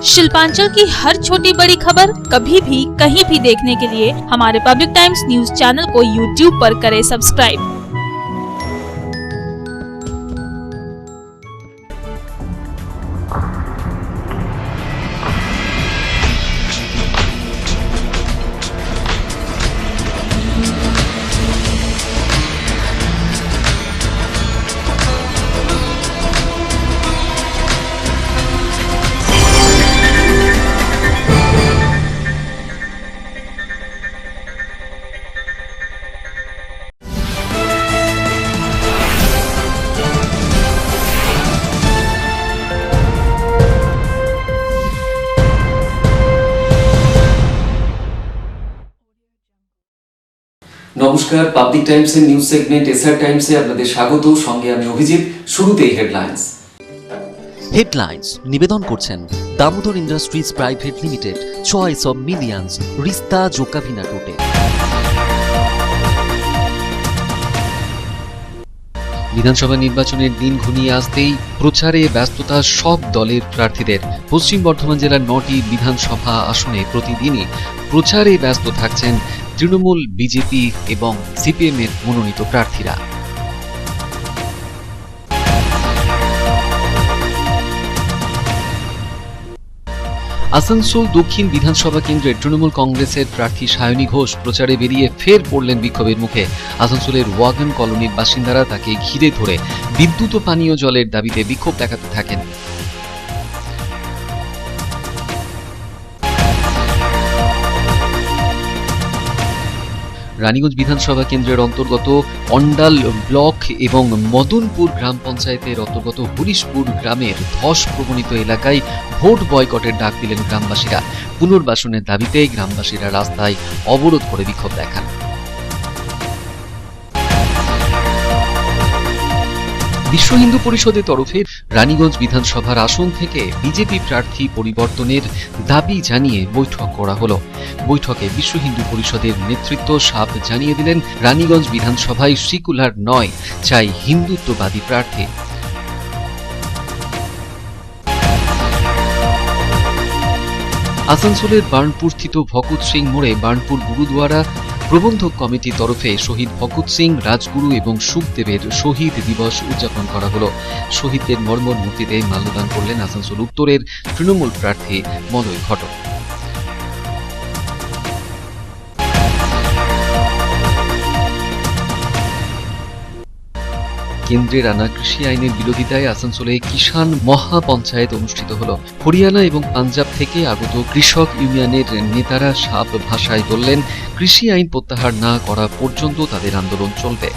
शिल्पांचल की हर छोटी बड़ी खबर कभी भी कहीं भी देखने के लिए हमारे पब्लिक टाइम्स न्यूज चैनल को यूट्यूब पर करें सब्सक्राइब। নমস্কার, পাবলিক টাইমসের নিউজ সেগমেন্ট এসআর টাইমসে আপনাদের স্বাগত। সঙ্গে আমি অভিজিৎ। শুরুতেই হেডলাইন্স নিবেদন করছেন Damodar Industries Private Limited, choice of millions, রিস্তা জোকাভিনা টোটে। বিধানসভা নির্বাচনের দিন ঘনিয়ে আসতেই প্রচারে ব্যস্ততা সব দলের প্রার্থীদের। পশ্চিম বর্ধমান জেলার 9টি বিধানসভা আসনে প্রতিদিনই প্রচারে ব্যস্ত থাকছেন তৃণমূল, বিজেপি এবং সিপিএম এর মনোনীত প্রার্থীরা। আসানসোল দক্ষিণ বিধানসভা কেন্দ্রের তৃণমূল কংগ্রেসের প্রার্থী সায়নী ঘোষ প্রচারে বেরিয়ে ফের পড়লেন বিক্ষোভের মুখে। আসানসোলের ওয়াগন কলোনির বাসিন্দারা তাকে ঘিরে ধরে বিদ্যুৎ ও পানীয় জলের দাবিতে বিক্ষোভ দেখাতে থাকেন। রানীগঞ্জ বিধানসভা কেন্দ্রের অন্তর্গত অন্ডাল ব্লক এবং মদনপুর গ্রাম পঞ্চায়েতের অন্তর্গত হরিশপুর গ্রামের ধস প্রবণিত এলাকায় ভোট বয়কটের ডাক দিলেন গ্রামবাসীরা। পুনর্বাসনের দাবিতে গ্রামবাসীরা রাস্তায় অবরোধ করে বিক্ষোভ দেখান। বিশ্ব হিন্দু পরিষদের তরফে রানীগঞ্জ বিধানসভার আসন থেকে বিজেপি প্রার্থী পরিবর্তনের দাবি জানিয়ে বৈঠক করা হলো। বৈঠকে বিশ্ব হিন্দু পরিষদের নেতৃত্ব সাফ জানিয়ে দিলেন, রানীগঞ্জ বিধানসভায় সেকুলার নয়, চাই হিন্দুত্ববাদী প্রার্থী। আসানসোলের বার্নপুর স্থিত ভকত সিং মোড়ে বার্নপুর গুরুদুয়ারা প্রবন্ধক কমিটির তরফে শহীদ ভকত সিং, রাজগুরু এবং সুখদেবের শহীদ দিবস উদযাপন করা হলো। শহীদদের মর্মর মূর্তিতে মাল্যদান করলেন আসানসোল উত্তরের তৃণমূল প্রার্থী মলয় ঘটক। কেন্দ্রের আনা কৃষি আইনের বিরোধিতায় আসানসোলে কিষাণ মহাপঞ্চায়েত অনুষ্ঠিত হলো। হরিয়ানা এবং পাঞ্জাব থেকে আগত কৃষক ইউনিয়নের নেতারা সাফ ভাষায় বললেন, কৃষি আইন প্রত্যাহার না করা পর্যন্ত তাদের আন্দোলন চলবে।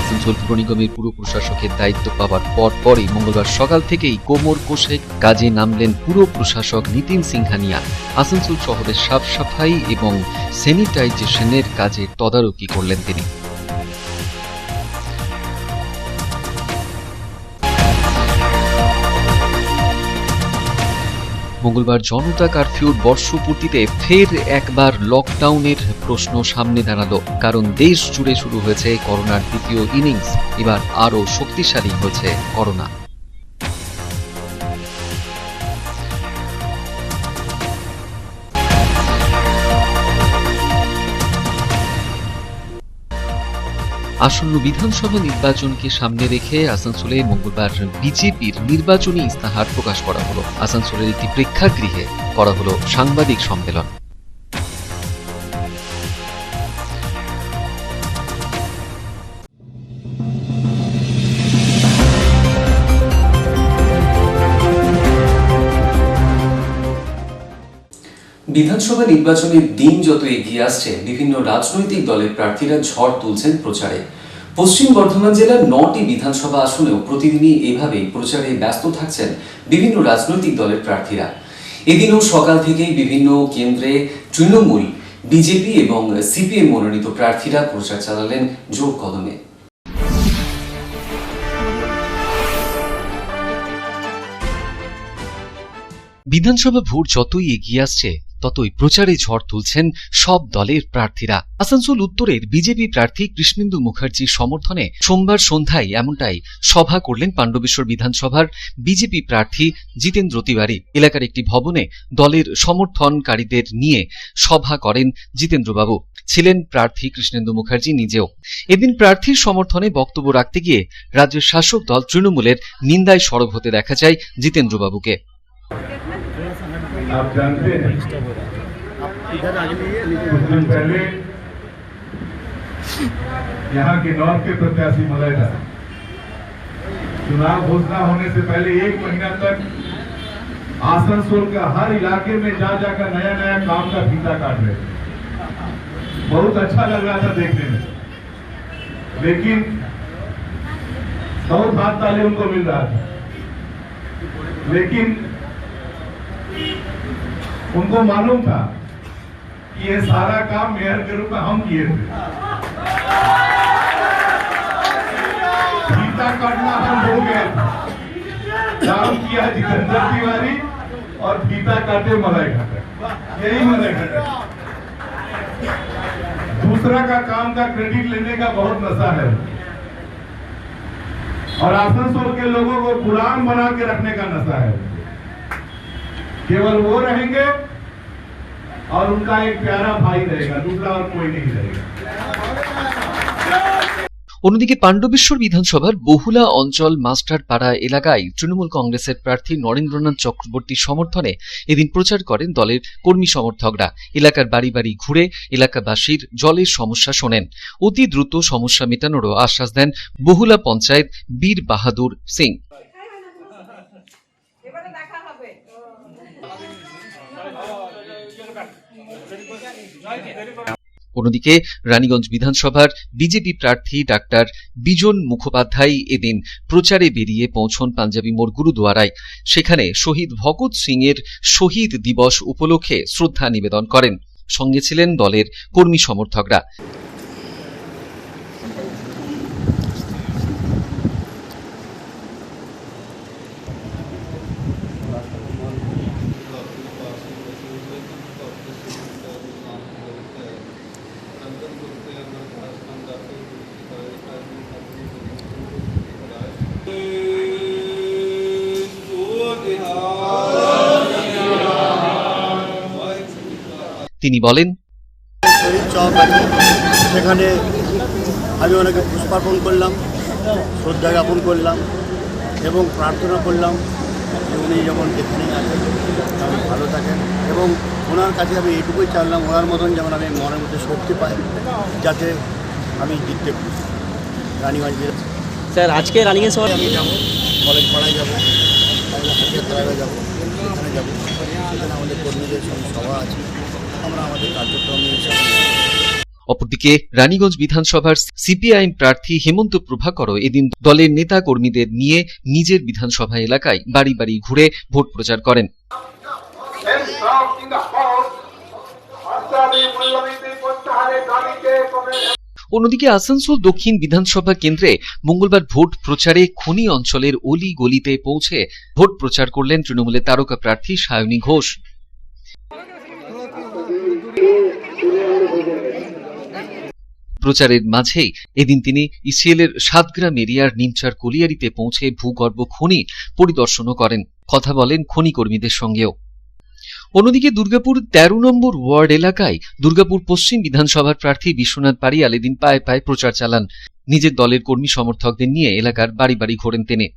আসানসোল পুর নিগমের পুর প্রশাসকের দায়িত্ব পাওয়ার পরই মঙ্গলবার সকাল থেকেই কোমর কষে কাজে নামলেন পুর প্রশাসক নিতিন সিংহানিয়া। আসানসোল শহরের সাফ সাফাই এবং স্যানিটাইজেশনের কাজে তদারকি করলেন তিনি। মঙ্গলবার জনতা কারফিউর বর্ষপূর্তিতে ফের একবার লকডাউনের প্রশ্ন সামনে দাঁড়ালো, কারণ দেশ জুড়ে শুরু হয়েছে করোনার দ্বিতীয় ইনিংস। এবার আরও শক্তিশালী হয়েছে করোনা। আসন্ন বিধানসভা নির্বাচনকে সামনে রেখে আসানসোলে মঙ্গলবার বিজেপির নির্বাচনী ইস্তাহার প্রকাশ করা হলো। আসানসোলের একটি প্রেক্ষাগৃহে করা হলো সাংবাদিক সম্মেলন। বিধানসভা নির্বাচনের দিন যত এগিয়ে আসছে, বিভিন্ন রাজনৈতিক দলের প্রার্থীরা ঝড় তুলছেন প্রচারে। পশ্চিম বর্ধমান জেলার 9টি বিধানসভা আসনেও প্রতিদিনই এভাবেই প্রচারে ব্যস্ত থাকছেন বিভিন্ন রাজনৈতিক দলের প্রার্থীরা। এদিনও সকাল থেকেই বিভিন্ন কেন্দ্রে তৃণমূল, বিজেপি এবং সিপিএম মনোনীত প্রার্থীরা প্রচার চালালেন জোর কদমে। বিধানসভা ভোট যতই এগিয়ে আসছে, ততই প্রচারে ঝড় তুলছেন সব দলের প্রার্থীরা। আসানসোল উত্তরের বিজেপি প্রার্থী কৃষ্ণেন্দু মুখার্জির সমর্থনে সোমবার সন্ধ্যায় এমনটাই সভা করলেন পাণ্ডবেশ্বর বিধানসভার বিজেপি প্রার্থী জিতেন্দ্র তিওয়ারি। এলাকার একটি ভবনে দলের সমর্থনকারীদের নিয়ে সভা করেন জিতেন্দ্রবাবু। ছিলেন প্রার্থী কৃষ্ণেন্দু মুখার্জি নিজেও। এদিন প্রার্থীর সমর্থনে বক্তব্য রাখতে গিয়ে রাজ্যের শাসক দল তৃণমূলের নিন্দায় সরব হতে দেখা যায় জিতেন্দ্রবাবুকে। आप जानते हैं कुछ दिन पहले यहाँ के नॉर्थ के प्रत्याशी मलैदा चुनाव घोषणा होने से पहले 1 महीना तक आसनसोल का हर इलाके में जा जाकर नया नया काम का फीता काट रहे थे। बहुत अच्छा लग रहा था देखने में, लेकिन बहुत हाथ ताली उनको मिल रहा था, लेकिन उनको मालूम था कि ये सारा काम मेयर के रूप में हम किए थे। फीता काटना हम हो गए, काम किया जितेंद्र तिवारी और फीता काटे मलाई घटक, यही मलाई घटक। दूसरा का काम का क्रेडिट लेने का बहुत नशा है, और आसनसोल के लोगों को गुलाम बना के रखने का नशा है। केवल वो रहेंगे और उनका एक प्यारा भाई रहेगा, दूसरा और कोई नहीं रहेगा। অন্যদিকে পাণ্ডবেশ্বর বিধানসভার বহুলা অঞ্চল মাস্টারপাড়া এলাকায় তৃণমূল কংগ্রেসের প্রার্থী নরেন্দ্রনাথ চক্রবর্তীর সমর্থনে এদিন প্রচার করেন দলের কর্মী সমর্থকরা। এলাকার বাড়ি বাড়ি ঘুরে এলাকাবাসীর জলের সমস্যা শোনেন। অতি দ্রুত সমস্যা মেটানোরও আশ্বাস দেন বহুলা পঞ্চায়েত বীর বাহাদুর সিং। অন্যদিকে রানীগঞ্জ বিধানসভার বিজেপি প্রার্থী ডাক্তার বিজন মুখোপাধ্যায় এদিন প্রচারে বেরিয়ে পৌঁছন পাঞ্জাবি মোড় গুরুদুয়ারায়। সেখানে শহীদ ভগৎ সিং এর শহীদ দিবস উপলক্ষে শ্রদ্ধা নিবেদন করেন। সঙ্গে ছিলেন দলের কর্মী সমর্থকরা। তিনি বলেন, শহীদ চক আছে, সেখানে আমি ওনাকে পুষ্পার্পণ করলাম, শ্রদ্ধা জ্ঞাপন করলাম এবং প্রার্থনা করলাম যে উনি যেমন যেখানেই আছেন তেমন ভালো থাকেন, এবং ওনার কাছে আমি এইটুকুই চাইলাম ওনার মতন যেমন আমি মনের মধ্যে শক্তি পাই, যাতে আমি জিততে পারি। রানীগঞ্জ স্যার আজকে রানিংয়ের সময় আমি যাবো, কলেজ পাড়ায় যাবো, হাতিয়াতলায় যাবো, সেখানে যাবো, সেখানে আমাদের কর্মীদের সঙ্গে সভা আছে, আমরা আমাদের কার্যক্রম নিয়ে। অপরদিকে রানীগঞ্জ বিধানসভার সিপিআইএম প্রার্থী হেমন্ত প্রভাকরও এদিন দলের নেতা কর্মীদের নিয়ে নিজের বিধানসভা এলাকায় বাড়ি বাড়ি ঘুরে ভোট প্রচার করেন। অন্যদিকে আসানসোল দক্ষিণ বিধানসভা কেন্দ্রে মঙ্গলবার ভোট প্রচারে খনি অঞ্চলের অলি গলিতে পৌঁছে ভোট প্রচার করলেন তৃণমূলের তারকা প্রার্থী সায়নী ঘোষ। প্রচারের মাঝেই এদিন তিনি ইসিএলের সাতগ্রাম এরিয়ার নিমচার কলিয়ারিতে পৌঁছে ভূগর্ভ খনি পরিদর্শনও করেন, কথা বলেন খনি কর্মীদের সঙ্গেও। অন্যদিকে দুর্গাপুর 13 নম্বর ওয়ার্ড এলাকায় দুর্গাপুর পশ্চিম বিধানসভার প্রার্থী বিশ্বনাথ পারিয়াল এদিন পায়ে পায়ে প্রচার চালান। নিজের দলের কর্মী সমর্থকদের নিয়ে এলাকার বাড়ি বাড়ি ঘোরেন তিনি।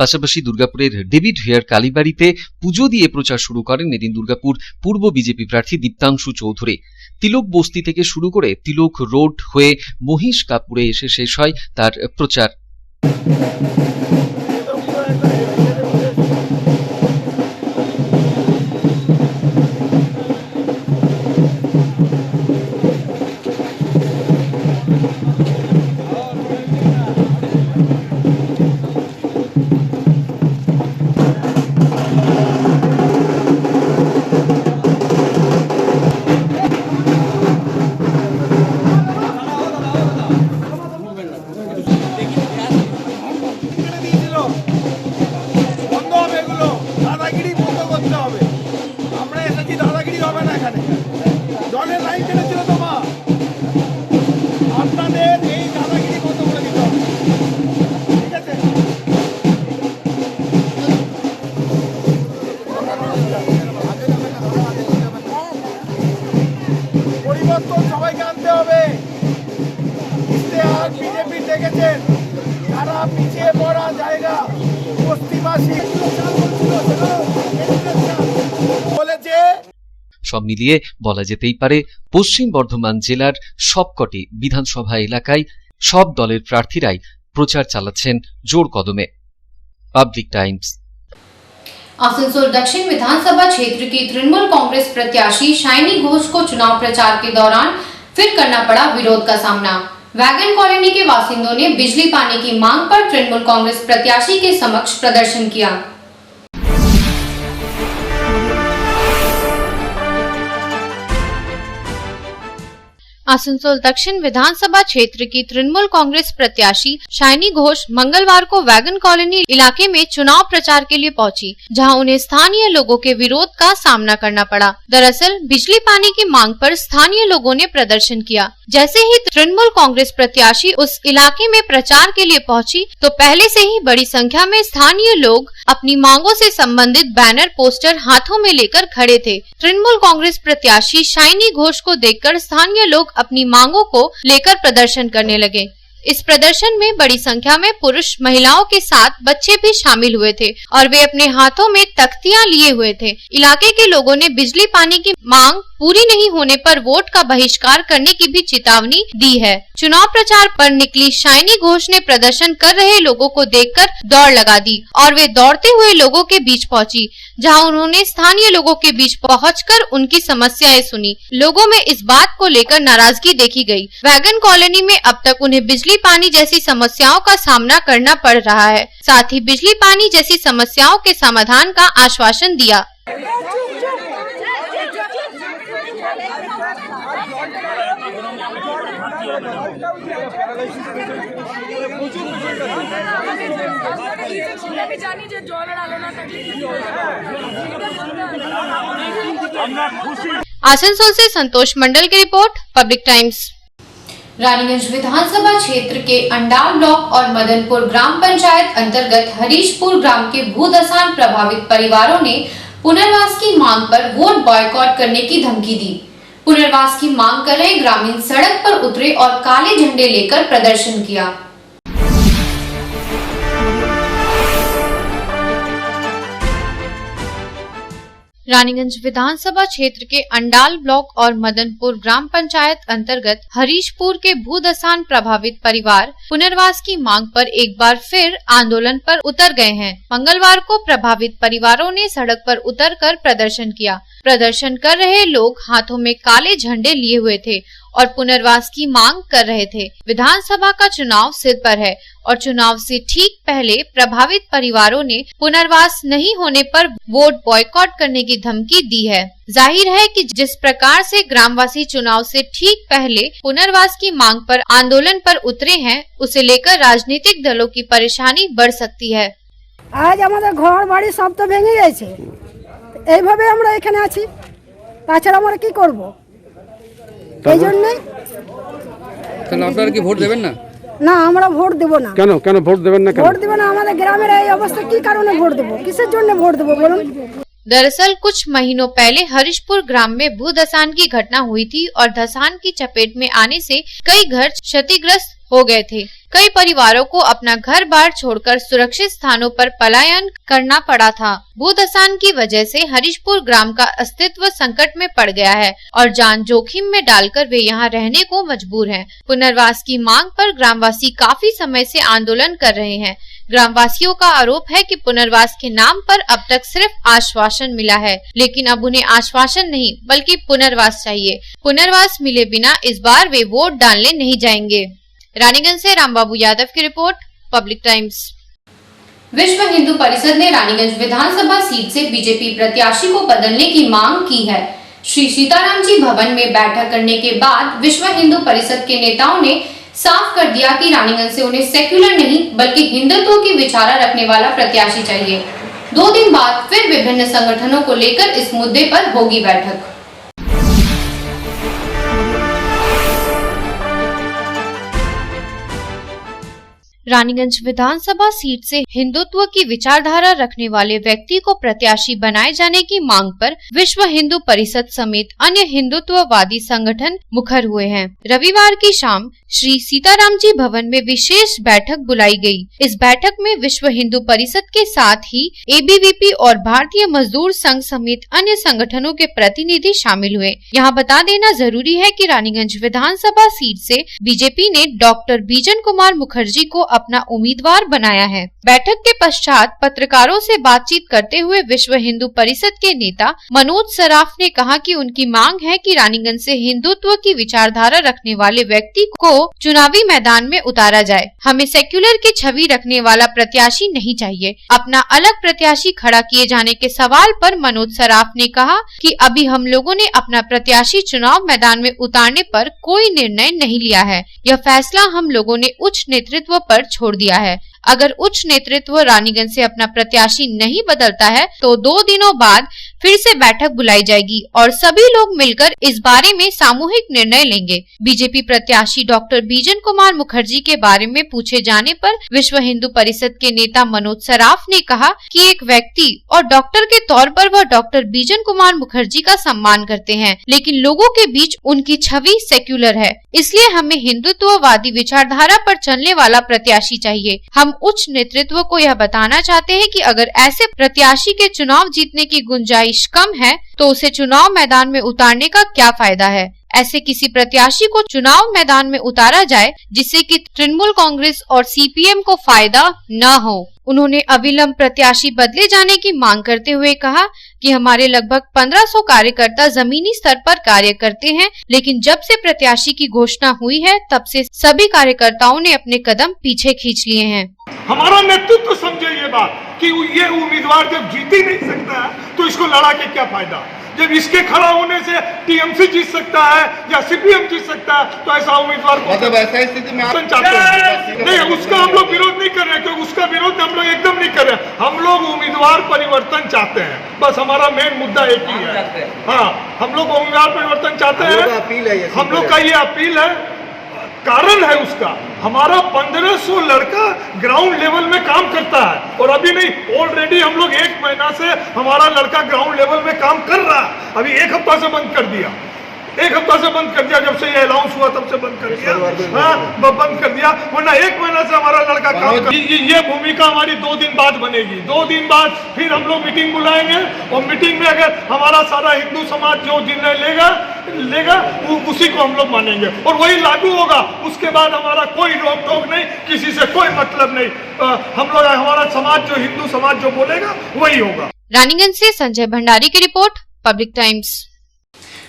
পাশাপাশি দুর্গাপুরের ডেভিড হেয়ার কালীবাড়িতে পুজো দিয়ে প্রচার শুরু করেন এদিন দুর্গাপুর পূর্ব বিজেপি প্রার্থী দীপ্তাংশু চৌধুরী। তিলক বস্তি থেকে শুরু করে তিলক রোড হয়ে মহিষ কাপুরে এসে শেষ হয় তার প্রচার। এখানে জলের লাইন কেটেছিল তো মা আপনাদের এই দাদাগিরি কত করে দিতে হবে ঠিক আছে পরিবর্তন সবাইকে আনতে হবে ইশতেহার বিজেপি দেখেছেন যারা পিছিয়ে পড়া জায়গা বস্তিবাসী বলেছে সব মিলিয়ে বলা যেতেই পারে পশ্চিম বর্ধমান জেলার সবকটি বিধানসভা এলাকায় সব দলের প্রার্থীরাই প্রচার চালাচ্ছেন জোর কদমে। Public times. आसनसोल दक्षिण विधानसभा क्षेत्र की तृणमूल कांग्रेस प्रत्याशी शाइनी घोष को चुनाव प्रचार के दौरान फिर करना पड़ा विरोध का सामना। वैगन कॉलोनी के बासिंदों ने बिजली पानी की मांग पर तृणमूल कांग्रेस प्रत्याशी के समक्ष प्रदर्शन किया। आसनसोल दक्षिण विधानसभा क्षेत्र की तृणमूल कांग्रेस प्रत्याशी शाइनी घोष मंगलवार को वैगन कॉलोनी इलाके में चुनाव प्रचार के लिए पहुंची, जहां उन्हें स्थानीय लोगों के विरोध का सामना करना पड़ा। दरअसल बिजली पानी की मांग पर स्थानीय लोगों ने प्रदर्शन किया। जैसे ही तृणमूल कांग्रेस प्रत्याशी उस इलाके में प्रचार के लिए पहुंची, तो पहले से ही बड़ी संख्या में स्थानीय लोग अपनी मांगों से संबंधित बैनर पोस्टर हाथों में लेकर खड़े थे। तृणमूल कांग्रेस प्रत्याशी शाइनी घोष को देखकर स्थानीय लोग अपनी मांगों को लेकर प्रदर्शन करने लगे। इस प्रदर्शन में बड़ी संख्या में पुरुष महिलाओं के साथ बच्चे भी शामिल हुए थे और वे अपने हाथों में तख्तियां लिए हुए थे। इलाके के लोगों ने बिजली पानी की मांग पूरी नहीं होने पर वोट का बहिष्कार करने की भी चेतावनी दी है। चुनाव प्रचार पर निकली शाइनी घोष ने प्रदर्शन कर रहे लोगों को देखकर दौड़ लगा दी और वे दौड़ते हुए लोगों के बीच पहुंची, जहां उन्होंने स्थानीय लोगों के बीच पहुंचकर उनकी समस्याएं सुनी। लोगों में इस बात को लेकर नाराजगी देखी गई। वैगन कॉलोनी में अब तक उन्हें बिजली पानी जैसी समस्याओं का सामना करना पड़ रहा है। साथ ही बिजली पानी जैसी समस्याओं के समाधान का आश्वासन दिया। आसनसोल से संतोष मंडल की रिपोर्ट, पब्लिक टाइम्स। रानीगंज विधानसभा क्षेत्र के अंडाल ब्लॉक और मदनपुर ग्राम पंचायत अंतर्गत हरीशपुर ग्राम के भूदसान प्रभावित परिवारों ने पुनर्वास की मांग पर वोट बॉयकॉट करने की धमकी दी। पुनर्वास की मांग कर रहे ग्रामीण सड़क पर उतरे और काले झंडे लेकर प्रदर्शन किया। रानीगंज विधानसभा क्षेत्र के अंडाल ब्लॉक और मदनपुर ग्राम पंचायत अंतर्गत हरीशपुर के भूदसान प्रभावित परिवार पुनर्वास की मांग पर एक बार फिर आंदोलन पर उतर गए हैं। मंगलवार को प्रभावित परिवारों ने सड़क पर उतरकर प्रदर्शन किया। प्रदर्शन कर रहे लोग हाथों में काले झंडे लिए हुए थे और पुनर्वास की मांग कर रहे थे। विधानसभा का चुनाव सिर पर है और चुनाव से ठीक पहले प्रभावित परिवारों ने पुनर्वास नहीं होने पर वोट बॉयकॉट करने की धमकी दी है। जाहिर है कि जिस प्रकार से ग्रामवासी चुनाव से ठीक पहले पुनर्वास की मांग पर आंदोलन पर उतरे हैं, उसे लेकर राजनीतिक दलों की परेशानी बढ़ सकती है। आज हमारे घर बाड़ी सब तो भेঙে গেছে, এইভাবে আমরা এখানে আছি, তাছাড়া আমরা কি করব? এই জন্য তাহলে আপনারা কি ভোট দেবেন না? না, আমরা ভোট দেব না। কেন কেন ভোট দেবেন না? ভোট দেব না, আমাদের গ্রামের এই অবস্থা কি কারণে ভোট দেব? কিসের জন্য ভোট দেব বলুন? दरअसल कुछ महीनों पहले हरीशपुर ग्राम में भूदसान की घटना हुई थी और धसान की चपेट में आने से कई घर क्षतिग्रस्त हो गए थे। कई परिवारों को अपना घर बार छोड़कर सुरक्षित स्थानों पर पलायन करना पड़ा था। भूदसान की वजह से हरीशपुर ग्राम का अस्तित्व संकट में पड़ गया है और जान जोखिम में डालकर वे यहाँ रहने को मजबूर हैं। पुनर्वास की मांग पर ग्रामवासी काफी समय से आंदोलन कर रहे हैं। ग्रामवासियों का आरोप है कि पुनर्वास के नाम पर अब तक सिर्फ आश्वासन मिला है, लेकिन अब उन्हें आश्वासन नहीं बल्कि पुनर्वास चाहिए। पुनर्वास मिले बिना इस बार वे वोट डालने नहीं जाएंगे। रानीगंज से रामबाबू यादव की रिपोर्ट, पब्लिक टाइम्स। विश्व हिंदू परिषद ने रानीगंज विधानसभा सीट से बीजेपी प्रत्याशी को बदलने की मांग की है। श्री सीताराम जी भवन में बैठक करने के बाद विश्व हिंदू परिषद के नेताओं ने साफ कर दिया कि रानीगंज से उन्हें सेक्युलर नहीं बल्कि हिंदुत्व की विचार रखने वाला प्रत्याशी चाहिए। 2 दिन बाद फिर विभिन्न संगठनों को लेकर इस मुद्दे पर होगी बैठक। रानीगंज विधानसभा सीट से हिंदुत्व की विचारधारा रखने वाले व्यक्ति को प्रत्याशी बनाए जाने की मांग पर विश्व हिंदू परिषद समेत अन्य हिंदुत्ववादी संगठन मुखर हुए हैं। रविवार की शाम श्री सीताराम जी भवन में विशेष बैठक बुलाई गई। इस बैठक में विश्व हिंदू परिषद के साथ ही ABVP और भारतीय मजदूर संघ समेत अन्य संगठनों के प्रतिनिधि शामिल हुए। यहाँ बता देना जरूरी है कि रानीगंज विधानसभा सीट से बीजेपी ने डॉक्टर बीजन कुमार मुखर्जी को अपना उम्मीदवार बनाया है। बैठक के पश्चात पत्रकारों से बातचीत करते हुए विश्व हिंदू परिषद के नेता मनोज सराफ ने कहा कि उनकी मांग है कि रानीगंज से हिंदुत्व की विचारधारा रखने वाले व्यक्ति को चुनावी मैदान में उतारा जाए। हमें सेक्युलर की छवि रखने वाला प्रत्याशी नहीं चाहिए। अपना अलग प्रत्याशी खड़ा किए जाने के सवाल पर मनोज सराफ ने कहा कि अभी हम लोगों ने अपना प्रत्याशी चुनाव मैदान में उतारने पर कोई निर्णय नहीं लिया है। यह फैसला हम लोगों ने उच्च नेतृत्व पर छोड़ दिया है। अगर उच्च नेतृत्व रानीगंज से अपना प्रत्याशी नहीं बदलता है तो 2 दिनों बाद फिर से बैठक बुलाई जाएगी और सभी लोग मिलकर इस बारे में सामूहिक निर्णय लेंगे। बीजेपी प्रत्याशी डॉक्टर बीजन कुमार मुखर्जी के बारे में पूछे जाने पर विश्व हिंदू परिषद के नेता मनोज सराफ ने कहा कि एक व्यक्ति और डॉक्टर के तौर पर वह डॉक्टर बीजन कुमार मुखर्जी का सम्मान करते हैं, लेकिन लोगों के बीच उनकी छवि सेक्युलर है। इसलिए हमें हिंदुत्ववादी विचारधारा पर चलने वाला प्रत्याशी चाहिए। हम उच्च नेतृत्व को यह बताना चाहते हैं कि अगर ऐसे प्रत्याशी के चुनाव जीतने की गुंजाइश कम है तो उसे चुनाव मैदान में उतारने का क्या फायदा है। ऐसे किसी प्रत्याशी को चुनाव मैदान में उतारा जाए जिससे कि तृणमूल कांग्रेस और CPM को फायदा न हो। उन्होंने अविलंब प्रत्याशी बदले जाने की मांग करते हुए कहा कि हमारे लगभग 1500 कार्यकर्ता जमीनी स्तर पर कार्य करते हैं, लेकिन जब से प्रत्याशी की घोषणा हुई है तब से सभी कार्यकर्ताओं ने अपने कदम पीछे खींच लिए हैं। हमारा नेतृत्व समझे ये बात कि ये उम्मीदवार जब जीत ही नहीं सकता है तो इसको लड़ा के क्या फायदा। जब इसके खड़ा होने से TMC जीत सकता है या CPM जीत सकता है तो ऐसा उम्मीदवार को मतलब ऐसा स्थिति में चाहते हैं नहीं, उसका हम लोग विरोध नहीं कर रहे हैं, क्योंकि उसका विरोध हम लोग एकदम नहीं कर रहे हैं। हम लोग उम्मीदवार परिवर्तन चाहते हैं, बस हमारा मेन मुद्दा एक ही है। हाँ, हम लोग उम्मीदवार परिवर्तन चाहते हैं। हम लोग का ये अपील है, कारण है उसका, हमारा 1500 लड़का ग्राउंड लेवल में काम करता है और अभी नहीं, ऑलरेडी हम लोग 1 महीना से हमारा लड़का ग्राउंड लेवल में काम कर रहा है। अभी 1 हफ्ता से बंद कर दिया, 1 हफ्ता से बंद कर दिया, जब से ये अनाउंस हुआ तब से बंद कर दिया। हाँ, बंद कर दिया, वरना 1 महीना से हमारा लड़का काम कर। ये भूमिका हमारी 2 दिन बाद बनेगी। 2 दिन बाद फिर हम लोग मीटिंग बुलाएंगे और मीटिंग में अगर हमारा सारा हिंदू समाज जो निर्णय लेगा उसी को हम लोग मानेंगे और वही लागू होगा। उसके बाद हमारा कोई रोक टोक नहीं, किसी से कोई मतलब नहीं। हम लोग, हमारा समाज जो हिंदू समाज जो बोलेगा वही होगा। रानीगंज से संजय भंडारी की रिपोर्ट, पब्लिक टाइम्स।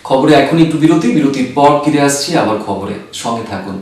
খবরে এখন একটু বিরতির পর ফিরে আসছি আবার খবরে, সঙ্গে থাকুন।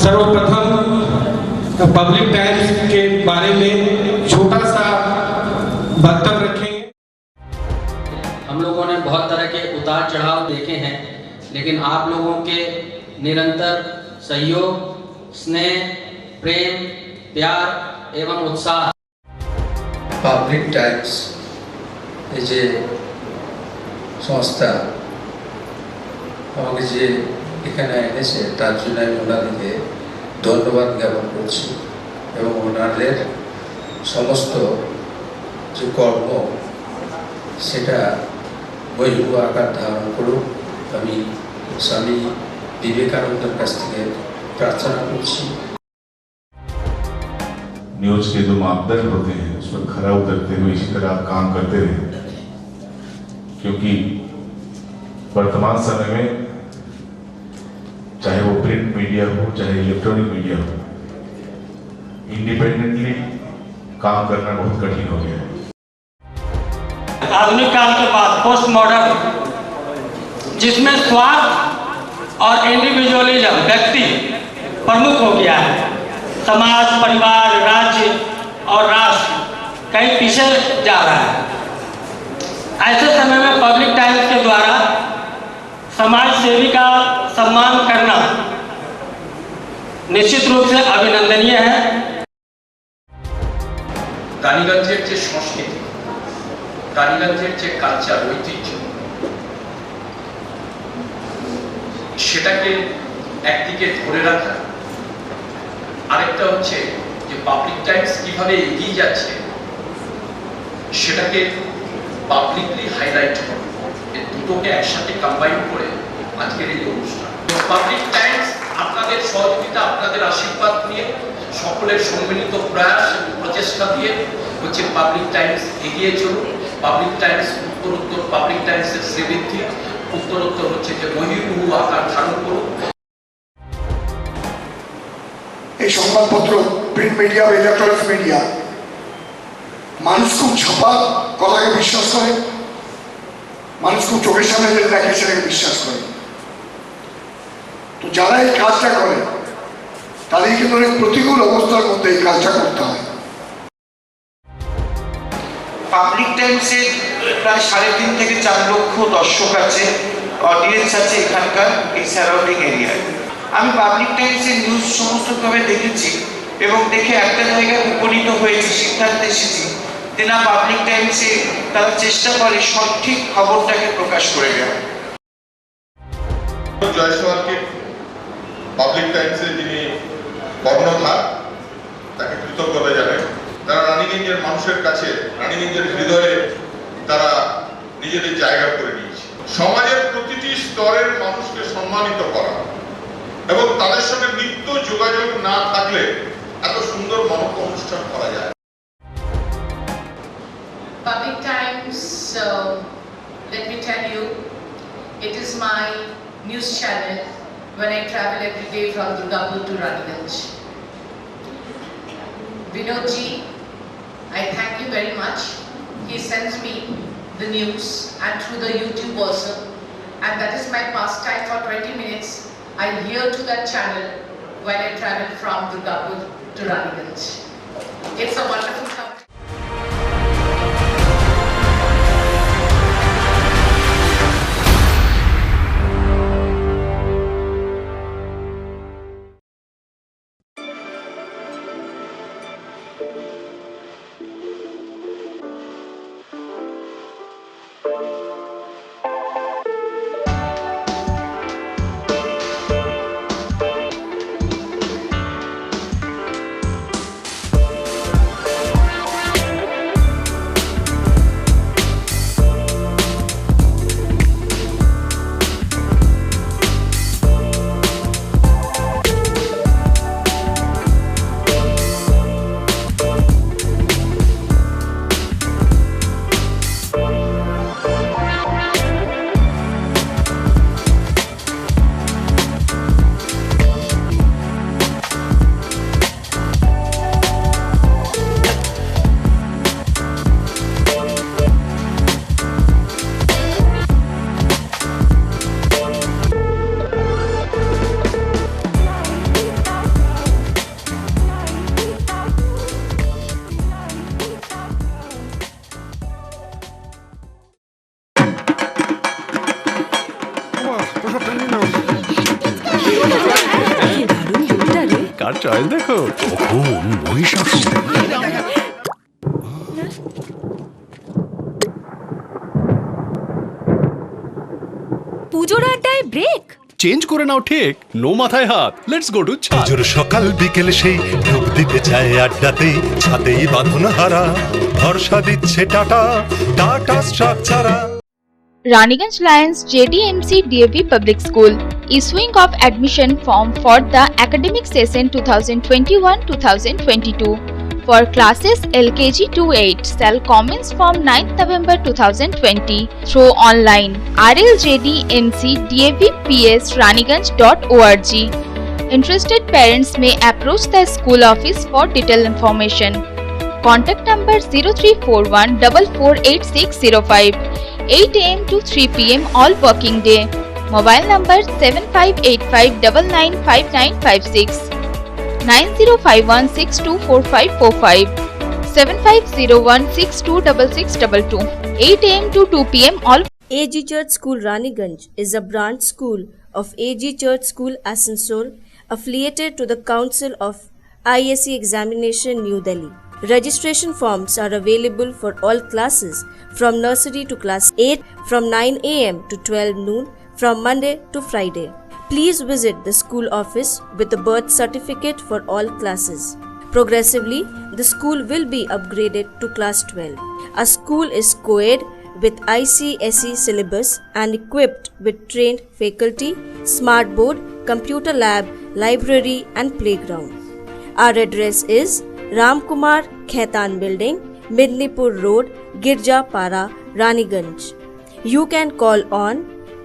सर्वप्रथम पब्लिक टाइम्स के बारे में छोटा सा वक्तव्य रखेंगे। हम लोगों ने बहुत तरह के उतार चढ़ाव देखे हैं, लेकिन आप लोगों के निरंतर सहयोग, स्नेह, प्रेम, प्यार एवं उत्साह। पब्लिक टाइम्स যে সংস্থা আমাকে যে এখানে এনেছে তার জন্য আমি ওনাদেরকে ধন্যবাদ জ্ঞাপন করছি এবং ওনাদের সমস্ত যে কর্ম সেটা বৈভব আকার ধারণ করুক আমি স্বামী বিবেকানন্দের কাছ থেকে প্রার্থনা করছি। न्यूज के जो मापदंड होते हैं उस पर खरा उतरते हुए इसी तरह आप काम करते रहे, क्योंकि वर्तमान समय में चाहे वो प्रिंट मीडिया हो चाहे इलेक्ट्रॉनिक मीडिया हो, इंडिपेंडेंटली काम करना बहुत कठिन हो गया है। आधुनिक काल के बाद पोस्ट मॉडर्न, जिसमें स्वार्थ और इंडिविजुअलिज्म व्यक्ति प्रमुख हो गया है, समाज, परिवार, राज्य और राष्ट्र कहीं पीछे जा रहा है। ऐसे समय में पब्लिक टाइम्स के द्वारा समाज सेवी का सम्मान करना निश्चित रूप से अभिनंदनीय है। রানীগঞ্জের যে সংস্কৃতি, রানীগঞ্জের যে কালচার, ঐতিহ্য, সেটাকে একদিকে ধরে রাখা, আরেকটা হচ্ছে যে পাবলিক টাইমস কিভাবে এগিয়ে যাচ্ছে সেটাকে পাবলিকলি হাইলাইট করা, এই দুটোকে একসাথে কম্বাইন করে আজকের এই অনুষ্ঠান। পাবলিক টাইমস আপনাদের সহযোগিতা, আপনাদের আশীর্বাদ নিয়ে, সকলের সম্মিলিত প্রয়াস এবং প্রচেষ্টা দিয়ে হচ্ছে পাবলিক টাইমস এগিয়ে চলুন। পাবলিক টাইমস উত্তরোত্তর, পাবলিক টাইমসের শ্রীবৃদ্ধি উত্তরোত্তর হচ্ছে যে মহিরুহু আকার ধারণ করুন। এই সংবাদপত্র, প্রিন্ট মিডিয়া বা ইলেকট্রনিক্স মিডিয়া, মানুষ খুব ছাপা কথাকে বিশ্বাস করে, মানুষ খুব চোখের সামনে যেটা দেখে সেটাকে বিশ্বাস করে। তো যারা এই কাজটা করে তাদের কিন্তু অনেক প্রতিকূল অবস্থার মধ্যে এই কাজটা করতে হয়। পাবলিক টাইমসের প্রায় 3.5 থেকে 4 লক্ষ দর্শক আছে, অডিয়েন্স আছে এখানকার এই সারাউন্ডিং এরিয়ায়। আমি পাবলিক টাইমসের নিউজ সমস্তভাবে দেখেছি এবং দেখে একটা জায়গায় উপনীত হয়েছি, সিদ্ধান্তে এসেছি যে না, পাবলিক টাইমসে তারা চেষ্টা করে সঠিক খবরটাকে প্রকাশ করে দেওয়া। জয়সওয়ালকে পাবলিক টাইমসের যিনি কর্ণধার, তাকে কৃতজ্ঞতা জানাই। তারা রানীগঞ্জের মানুষের কাছে, রানীগঞ্জের হৃদয়ে তারা নিজেদের জায়গা করে নিয়েছে। সমাজের প্রতিটি স্তরের মানুষকে সম্মানিত করা এবং তাদের সঙ্গে নিত্য যোগাযোগ না থাকলে এত সুন্দর মহৎ অনুষ্ঠান করা যায়। Public Times, let me tell you, it is my news channel when I travel every day from Durgapur to Raniganj. Vinodji, I thank you very much. He sends me the news and through the YouTube also, and that is my pastime for 20 minutes. I hear to that channel when I travel from Durgapur to Raniganj. It's a wonderful company. Car choice দেখো, কখন মহিষাসুর। পুজোর আড্ডায় break change করে নাও ঠিক, no মাথায় হাত। Let's go to ছাদ। পুজোর সকাল বিকেল সেই ডুব দিতে যায় আড্ডাতে, ছাদেই বাঁধন হারা ভরসা দিচ্ছে Tata, Tata Structura. Raniganj Lions JDMC DAV Public School issuing of admission form for the academic session 2021-2022 for classes LKG to 8 shall commence from 9th November 2020 through online rljdmcdavps.raniganj.org. Interested parents may approach the school office for detailed information. Contact number 0341 448605, 8 AM to 3 PM all working day. Mobile number 7585995956, 9051624545, 7501626622. 8 AM to 2 PM all. AG Church School Raniganj is a branch school of AG Church School Asansol, affiliated to the Council of ISC Examination New Delhi. Registration forms are available for all classes from nursery to class 8 from 9 AM to 12 noon from Monday to Friday. Please visit the school office with the birth certificate for all classes. Progressively, the school will be upgraded to class 12. Our school is co-ed with ICSE syllabus and equipped with trained faculty, smart board, computer lab, library and playground. Our address is Ramkumar Khaitan Building, Midnipur Road, Girjapara, Raniganj. You can call on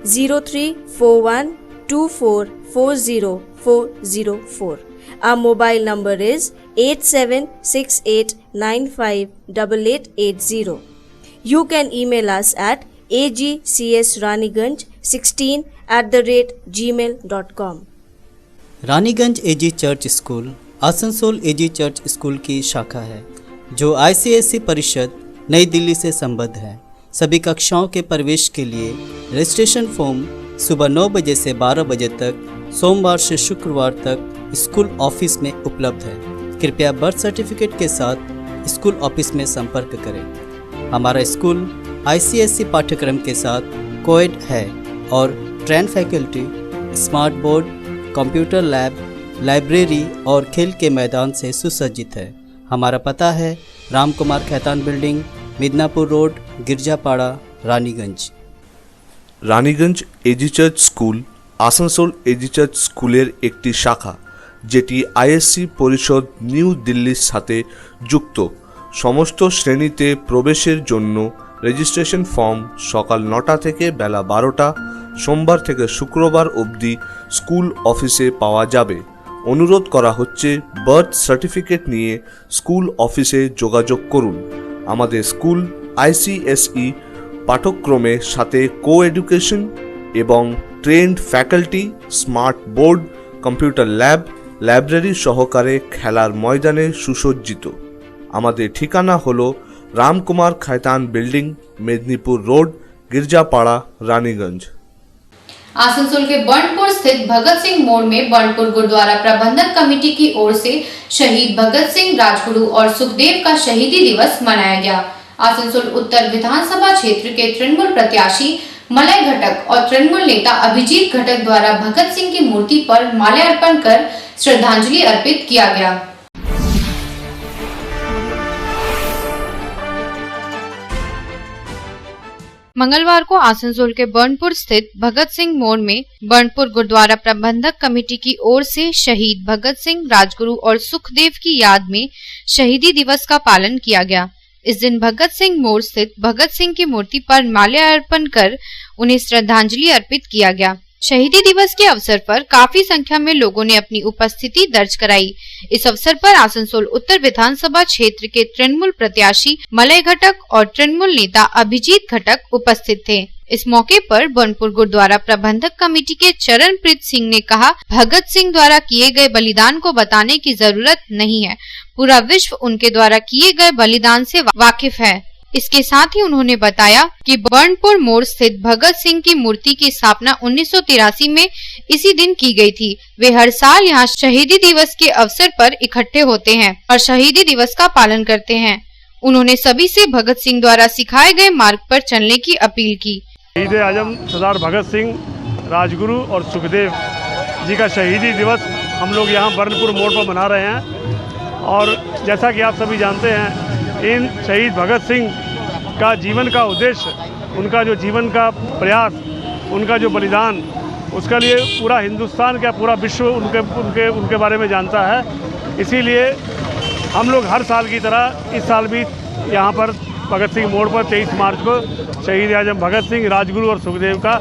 0341244004. Our mobile number is 8768958880. You can email us at agcsraniganj16@gmail.com. Raniganj AG church school Asansol AG church school की शाखा है जो ICSE परिषद नई दिल्ली से संबद्ध है। सभी कक्षाओं के प्रवेश के लिए रजिस्ट्रेशन फॉर्म सुबह 9 बजे से 12 बजे तक सोमवार से शुक्रवार तक स्कूल ऑफिस में उपलब्ध है। कृपया बर्थ सर्टिफिकेट के साथ स्कूल ऑफिस में संपर्क करें। हमारा स्कूल ICSE पाठ्यक्रम के साथ कोएड है और train faculty, smart board, computer lab, library और खेल के मैदान से सुसज्जित है। हमारा पता है Ramkumar Khaitan building, Midnapore road, Girjapara, Raniganj. Raniganj AG church school Asansol AG church স্কুলের একটি শাখা যেটি ISC পরিষদ নিউ দিল্লির সাথে যুক্ত। সমস্ত শ্রেণীতে প্রবেশের জন্য রেজিস্ট্রেশন ফর্ম সকাল 9টা থেকে বেলা 12টা সোমবার থেকে শুক্রবার অবধি স্কুল অফিসে পাওয়া যাবে। অনুরোধ করা হচ্ছে বার্থ সার্টিফিকেট নিয়ে স্কুল অফিসে যোগাযোগ করুন। আমাদের স্কুল ICSE পাঠ্যক্রমের সাথে কো এডুকেশন এবং trend faculty, smart board, computer lab, library সহকারে খেলার ময়দানে সুসজ্জিত। আমাদের ঠিকানা হলো रामकुमार खैतान बिल्डिंग, मेदिनीपुर रोड, गिरजापाड़ा, रानीगंज। आसनसोल के बर्नपुर स्थित भगत सिंह मोड़ में बर्नपुर गुरुद्वारा प्रबंधक कमेटी की ओर से शहीद भगत सिंह, राजगुरु और सुखदेव का शहीदी दिवस मनाया गया। आसनसोल उत्तर विधानसभा क्षेत्र के तृणमूल प्रत्याशी मलय घटक और तृणमूल नेता अभिजीत घटक द्वारा भगत सिंह की मूर्ति पर माल्यार्पण कर श्रद्धांजलि अर्पित किया गया। मंगलवार को आसनसोल के बर्नपुर स्थित भगत सिंह मोड़ में बर्नपुर गुरुद्वारा प्रबंधक कमेटी की ओर से शहीद भगत सिंह, राजगुरु और सुखदेव की याद में शहीदी दिवस का पालन किया गया। इस दिन भगत सिंह मोड़ स्थित भगत सिंह की मूर्ति पर माल्यार्पण कर उन्हें श्रद्धांजलि अर्पित किया गया। शहीदी दिवस के अवसर पर काफी संख्या में लोगों ने अपनी उपस्थिति दर्ज कराई। इस अवसर पर आसनसोल उत्तर विधानसभा क्षेत्र के तृणमूल प्रत्याशी मलय घटक और तृणमूल नेता अभिजीत घटक उपस्थित थे। इस मौके पर बर्नपुर गुरुद्वारा प्रबंधक कमेटी के चरणप्रीत सिंह ने कहा, भगत सिंह द्वारा किए गए बलिदान को बताने की जरूरत नहीं है, पूरा विश्व उनके द्वारा किए गए बलिदान से वाकिफ है। इसके साथ ही उन्होंने बताया कि बर्नपुर मोड़ स्थित भगत सिंह की मूर्ति की स्थापना 1983 में इसी दिन की गई थी। वे हर साल यहाँ शहीदी दिवस के अवसर पर इकट्ठे होते हैं और शहीदी दिवस का पालन करते हैं। उन्होंने सभी से भगत सिंह द्वारा सिखाए गए मार्ग पर चलने की अपील की। शहीद आजम सरदार भगत सिंह, राजगुरु और सुखदेव जी का शहीदी दिवस हम लोग यहाँ बर्नपुर मोड़ पर मना रहे हैं। और जैसा कि आप सभी जानते हैं, इन शहीद भगत सिंह का जीवन का उद्देश्य, उनका जो जीवन का प्रयास, उनका जो बलिदान, उसके लिए पूरा हिंदुस्तान का पूरा विश्व उनके बारे में जानता है। इसीलिए हम लोग हर साल की तरह इस साल भी यहाँ पर भगत सिंह मोड़ पर 23 मार्च को शहीद आजम भगत सिंह, राजगुरु और सुखदेव का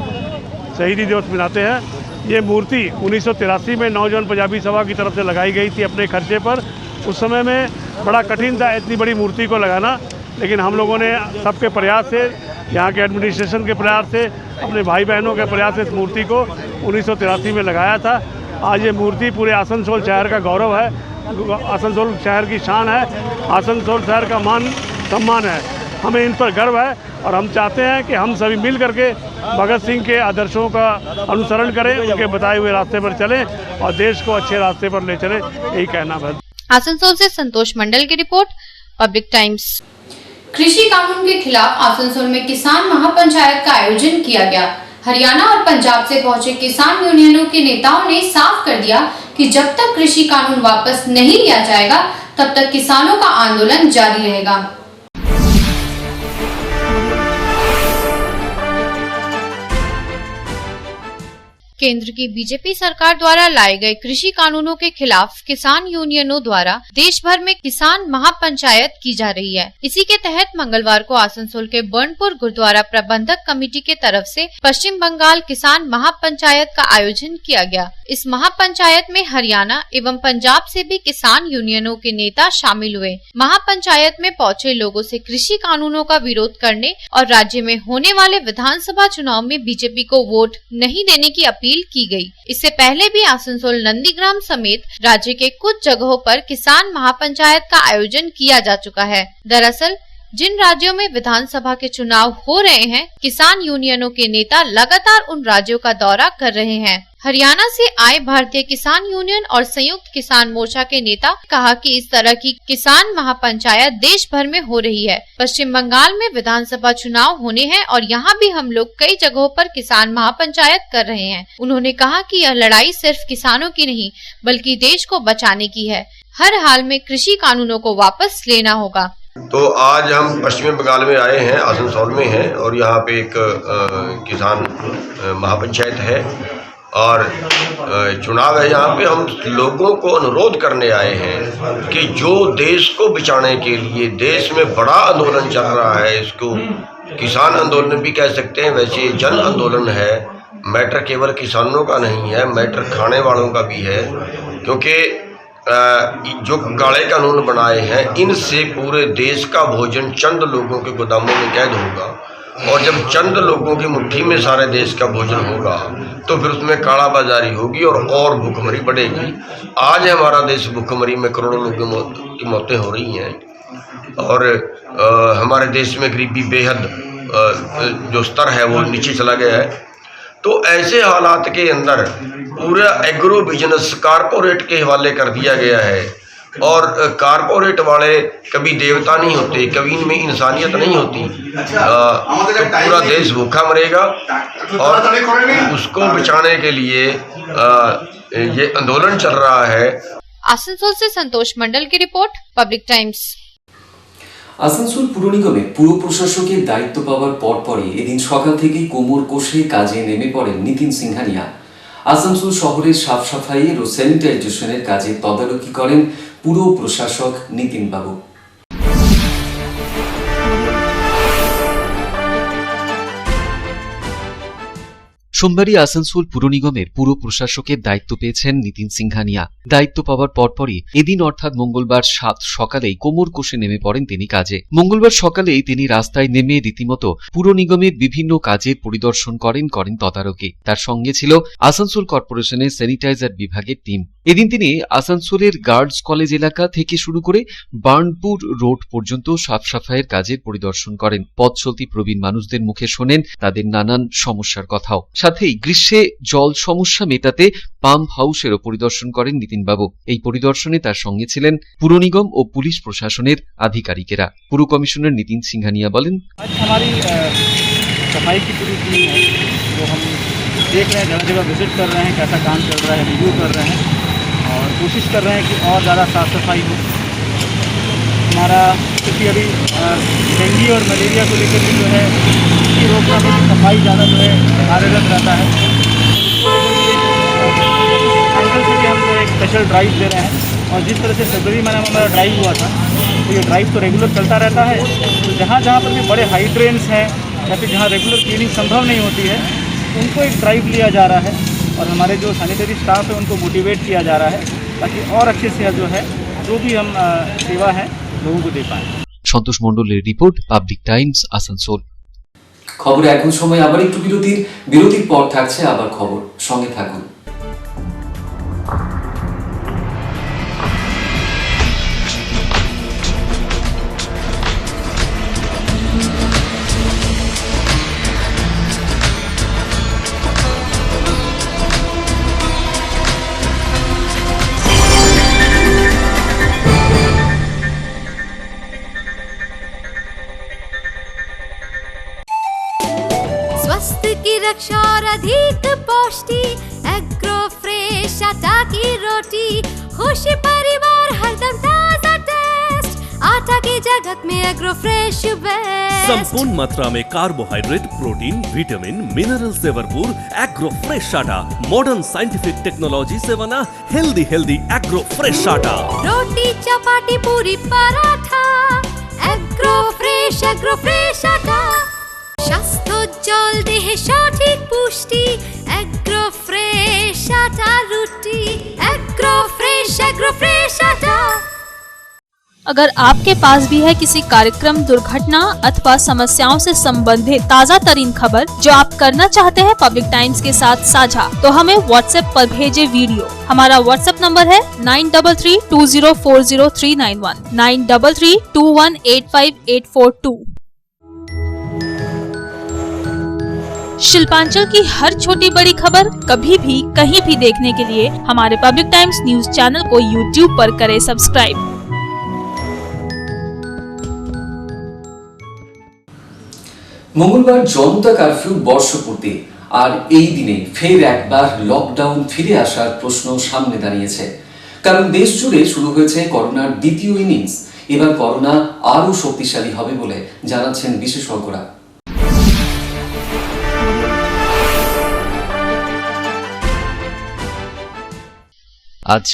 शहीदी दिवस मनाते हैं। ये मूर्ति 1983 में नौजवान पंजाबी सभा की तरफ से लगाई गई थी अपने खर्चे पर। उस समय में बड़ा कठिन था इतनी बड़ी मूर्ति को लगाना, लेकिन हम लोगों ने सबके प्रयास से, यहाँ के एडमिनिस्ट्रेशन के प्रयास से, अपने भाई बहनों के प्रयास से इस मूर्ति को 1983 में लगाया था। आज ये मूर्ति पूरे आसनसोल शहर का गौरव है। आसनसोल शहर की शान है, आसनसोल शहर का मान सम्मान है, हमें इन पर गर्व है और हम चाहते हैं कि हम सभी मिल करके भगत सिंह के आदर्शों का अनुसरण करें, उनके बताए हुए रास्ते पर चलें और देश को अच्छे रास्ते पर ले चलें, यही कहना है। आसनसोल से संतोष मंडल की रिपोर्ट, पब्लिक टाइम्स। कृषि कानून के खिलाफ आसनसोल में किसान महापंचायत का आयोजन किया गया। हरियाणा और पंजाब से पहुंचे किसान यूनियनों के नेताओं ने साफ कर दिया कि जब तक कृषि कानून वापस नहीं लिया जाएगा तब तक किसानों का आंदोलन जारी रहेगा। केंद्र की बीजेपी सरकार द्वारा लाए गए कृषि कानूनों के खिलाफ किसान यूनियनों द्वारा देश भर में किसान महापंचायत की जा रही है। इसी के तहत मंगलवार को आसनसोल के बर्नपुर गुरुद्वारा प्रबंधक कमेटी के तरफ से पश्चिम बंगाल किसान महापंचायत का आयोजन किया गया। इस महापंचायत में हरियाणा एवं पंजाब से भी किसान यूनियनों के नेता शामिल हुए। महापंचायत में पहुंचे लोगों से कृषि कानूनों का विरोध करने और राज्य में होने वाले विधानसभा चुनाव में बीजेपी को वोट नहीं देने की अपील की गई। इससे पहले भी आसनसोल नंदीग्राम समेत राज्य के कुछ जगहों पर किसान महापंचायत का आयोजन किया जा चुका है। दरअसल जिन राज्यों में विधानसभा के चुनाव हो रहे हैं, किसान यूनियनों के नेता लगातार उन राज्यों का दौरा कर रहे हैं। हरियाणा से आए भारतीय किसान यूनियन और संयुक्त किसान मोर्चा के नेता कहा कि इस तरह की किसान महापंचायत देश भर में हो रही है। पश्चिम बंगाल में विधानसभा चुनाव होने हैं और यहाँ भी हम लोग कई जगहों पर किसान महापंचायत कर रहे हैं। उन्होंने कहा कि यह लड़ाई सिर्फ किसानों की नहीं बल्कि देश को बचाने की है। हर हाल में कृषि कानूनों को वापस लेना होगा। तो आज हम पश्चिम बंगाल में आए हैं, आसनसोल में हैं और यहाँ पे एक किसान महापंचायत है और चुनाव है। यहाँ पे हम लोगों को अनुरोध करने आए हैं कि जो देश को बचाने के लिए देश में बड़ा आंदोलन चल रहा है, इसको किसान आंदोलन भी कह सकते हैं, वैसे जन आंदोलन है। मैटर केवल किसानों का नहीं है, मैटर खाने वालों का भी है, क्योंकि जो काले कानून बनाए हैं इनसे पूरे देश का भोजन चंद लोगों के गोदामों में कैद होगा और जब चंद लोगों की मुट्ठी में सारे देश का भोजन होगा तो फिर उसमें काला बाजारी होगी और भूखमरी बढ़ेगी। आज हमारा देश भूखमरी में करोड़ों लोगों की मौतें हो रही हैं और हमारे देश में गरीबी बेहद जो स्तर है वो नीचे चला गया है। तो ऐसे हालात के अंदर पूरा एग्रो बिजनेस कारपोरेट के हवाले कर दिया गया है और कारपोरेट वाले कभी देवता नहीं होते, कभी इनमें इंसानियत नहीं होती। तो पूरा देश भूखा मरेगा और उसको बचाने के लिए ये आंदोलन चल रहा है। आसनसोल से संतोष मंडल की रिपोर्ट, पब्लिक टाइम्स। আসানসোল পুর নিগমে পুর প্রশাসকের দায়িত্ব পাওয়ার পরপরই এদিন সকাল থেকেই কোমর কষে কাজে নেমে পড়েন নিতিন সিংহানিয়া। আসানসোল শহরের সাফ সাফাইয়ের ও স্যানিটাইজেশনের কাজে তদারকি করেন পুর প্রশাসক নিতিন বাবু। সোমবারই আসানসোল পুর নিগমের পুর প্রশাসকের দায়িত্ব পেয়েছেন নিতিন সিংহানিয়া। দায়িত্ব পাওয়ার পরপরই এদিন অর্থাৎ মঙ্গলবার 7 সকালেই কোমর কষে নেমে পড়েন তিনি কাজে। মঙ্গলবার সকালেই তিনি রাস্তায় নেমে রীতিমতো পুর নিগমের বিভিন্ন কাজের পরিদর্শন করেন তদারকি। তার সঙ্গে ছিল আসানসোল কর্পোরেশনের স্যানিটাইজার বিভাগের টিম। এদিন তিনি আসানসোলের গার্লস কলেজ এলাকা থেকে শুরু করে বার্নপুর রোড পর্যন্ত সাফ সাফাইয়ের কাজের পরিদর্শন করেন। পথ চলতি প্রবীণ মানুষদের মুখে শোনেন তাদের নানান সমস্যার কথাও। সাথেই গ্রীষ্মে জল সমস্যা মেটাতে পাম্প হাউসেরও পরিদর্শন করেন নিতিনবাবু। এই পরিদর্শনে তার সঙ্গে ছিলেন পুর নিগম ও পুলিশ প্রশাসনের আধিকারিকেরা। পুর কমিশনার নিতিন সিংহানিয়া বলেন, सफाई की पूरी टीम है जो हम देख रहे हैं, जगह जगह विजिट कर रहे हैं, कैसा काम चल रहा है, रिव्यू कर रहे हैं और कोशिश कर रहे हैं कि और ज़्यादा साफ़ सफाई हो। हमारा क्योंकि अभी डेंगू और मलेरिया को लेकर भी जो है इसकी रोकथाम में सफाई ज़्यादा जो है कार्यरत रहता है। सेंट्रल से भी हम जो एक स्पेशल ड्राइव दे रहे हैं और जिस तरह से फरवरी महीने में हमारा ड्राइव हुआ था तो ये ड्राइव तो रेगुलर चलता रहता है। तो जहाँ जहाँ पर भी बड़े हाइड्रेन्स हैं या फिर जहाँ रेगुलर क्लीनिंग संभव नहीं होती है उनको एक ड्राइव लिया जा रहा है और हमारे जो सैनिटरी स्टाफ है उनको मोटिवेट किया जा रहा है ताकि और अच्छे से जो है जो भी हम सेवा है लोगों को दे पाएँ। সন্তোষ মণ্ডলের রিপোর্ট, পাবলিক টাইমস, আসানসোল। খবরে এখন সময় আবার একটু বিরতির পর থাকছে আবার খবর, সঙ্গে থাকুন। और अधिक पौष्टि एग्रो फ्रेश आटा की रोटी खुशी परिवार हरदम ताजा टेस्ट आटा की जगत में एग्रो फ्रेश बेस्ट संपूर्ण मात्रा में कार्बोहाइड्रेट, प्रोटीन, विटामिन, मिनरल से भरपूर एग्रो फ्रेश आटा मॉडर्न साइंटिफिक टेक्नोलॉजी से बना हेल्दी एग्रो फ्रेश आटा। रोटी चपाटी पूरी पराठा एग्रो फ्रेश आटा স্বাস্থ্যোজ্জ্বল দেহে সঠিক পুষ্টি এগ্রো ফ্রেশ আটা রুটি এগ্রো ফ্রেশ আটা। अगर आपके पास भी है किसी कार्यक्रम, दुर्घटना अथवा समस्याओं से संबंधित ताज़ा तरीन खबर जो आप करना चाहते हैं पब्लिक टाइम्स के साथ साझा, तो हमें व्हाट्सएप पर भेजे वीडियो। हमारा व्हाट्सएप नंबर है 9332040391 9332185842। शिल्पांचल की हर छोटी बड़ी खबर कभी भी कहीं भी देखने के लिए हमारे पब्लिक टाइम्स न्यूज चैनल को यूट्यूब पर करें सब्सक्राइब। মঙ্গলবার জনতা কারফিউর বর্ষপূর্তি আর এই দিনে ফের একবার লকডাউন ফিরে আসার প্রশ্ন সামনে দাঁড়িয়েছে। কারণ দেশ জুড়ে শুরু হয়েছে করোনার দ্বিতীয় ইনিংস। এবার করোনা আরও শক্তিশালী হবে বলে জানাচ্ছেন বিশেষজ্ঞরা। আজ